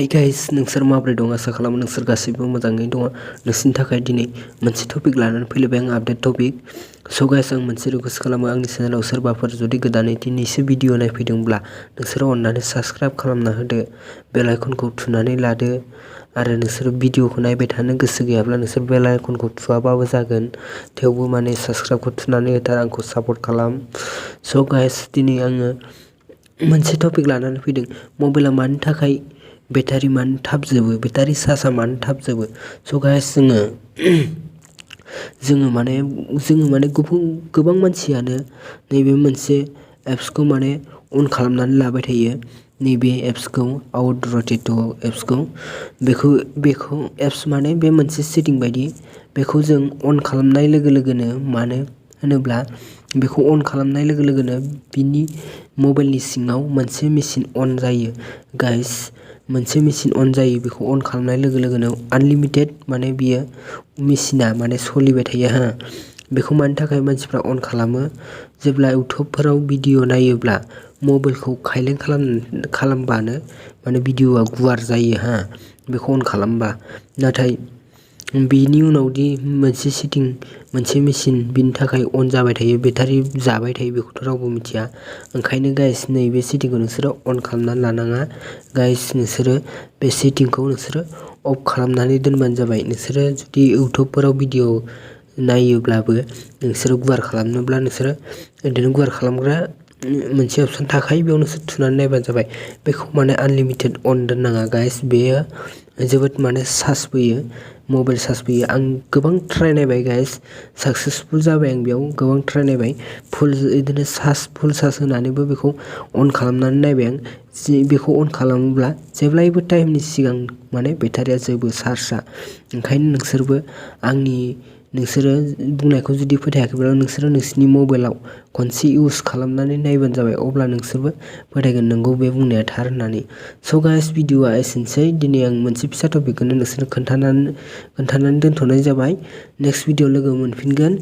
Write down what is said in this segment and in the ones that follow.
Hi guys, नोंसोर माबोरै दं? आसा खालामो नोंसोर गासैबो मोजाङै दङ। नोंसिनि थाखाय दिनै मोनसे टपिक लानानै फैलायबाय आं, आपडेट टपिक। स' गाइस, आं मोनसे रिक्वेस्ट खालामो, आंनि चेनेलाव सोरबाफोर जुदि गोदानै दिनैसो भिडिअ नायफैदोंब्ला नोंसोरो अननानै साबस्क्राइब खालामना होदो, बेल आइकनखौ थुनानै लादो आरो नोंसोर भिडिअखौ नायबाय थानो गोसो गैयाब्ला नोंसोर बेल आइकनखौ थुआबाबो जागोन, थेवबो माने साबस्क्राइबखौ थुनानै होथार, आंखौ सापर्ट खालाम। स' गाइस, दिनै आङो मोनसे टपिक लानानै फैदों, मबाइला मानि थाखाय बेटारि मानो थाब जोबो, बेटारि चार्जआ मानो थाब जोबो। स' गाइस, जोङो माने गोबां मानसियानो नैबे मोनसे एप्सखौ माने अन खालामनानै लाबाय थायो, नैबे एप्सखौ आउटरटेट एप्सखौ। बेखौ एप्स माने बे मोनसे सेटिं बायदि, बेखौ जों अन खालामनाय लोगो लोगोनो, मानो होनोब्ला बेखौ अन खालामनाय लोगो लोगोनो बिनि मबाइलनि सिङाव मोनसे मेचिन अन जायो गाइस, मोनसे मेचिन अन जायो। बेखौ अन खालामनाय लोगो लोगोनो आनलिमिटेड माने बियो मेचिना माने सोलिबाय थायो हा। बेखौ मानि थाखाय मानसिफ्रा अन खालामो, जेब्ला इउटुबफोराव भिडिअ नायोब्ला मबाइलखौ खायलें खालामबानो माने भिडिअआ गुवार जायो हा, बेखौ अन खालामबा। नाथाय बेनि उनावदि मोनसे सेटिं, मोनसे मेचिन बिनि थाखाय अन जाबाय थायो, बेटारि जाबाय थायो, बेखौथ' रावबो मिथिया। ओंखायनो गाइस, नैबे सेटिंखौ नोंसोरो अन खालामनानै लानाङा गाइस। नोंसोरो बे सेटिंखौ नोंसोरो अफ खालामनानै दोनबानो जाबाय। नोंसोरो जुदि इउटुबफोराव भिडिअ नायोब्लाबो नोंसोरो गुवार खालामनोब्ला नोंसोरो बिदिनो गुवार खालामग्रा मोनसे अपसन थाखायो, बेयाव नोंसोर थुनानै नायबानो जाबाय। बेखौ माने आनलिमिटेड अन दोननाङा गाइस, बेयो जोबोद माने चार्ज बोयो, मबाइल चार्ज बोयो। आं गोबां ट्राइ नायबाय गाइस, साक्सेसफुल जाबाय आं बेयाव गोबां ट्राइ नायबाय, बिदिनो फुल चार्ज होनानैबो बेखौ अन खालामनानै नायबाय आं। बेखौ अन खालामोब्ला जेब्लायबो टाइमनि सिगां माने बेटारिया जोबो, चार्जआ। ओंखायनो नोंसोरो बुंनायखौ जुदि फोथायाखैब्ला नोंसोरो नोंसिनि मबाइलाव खनसे इउज खालामनानै नायबानो जाबाय, अब्ला नोंसोरबो फोथायगोन नोंगौ बे बुंनाया थार होननानै। स' गाइस, भिडिअआ एसेनोसै। दिनै आं मोनसे फिसा टपिकखौनो नोंसोरनो खोन्थानानै दोनथ'नाय जाबाय। नेक्स्ट भिडिअ लोगो मोनफिनगोन।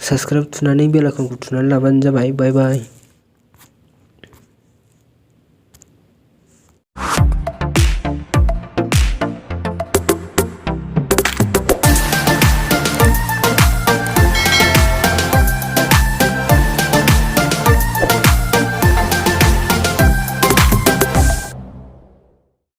साबस्क्राइब थुनानै बेल आइकनखौ थुनानै लाबानो जाबाय। बाय बाय।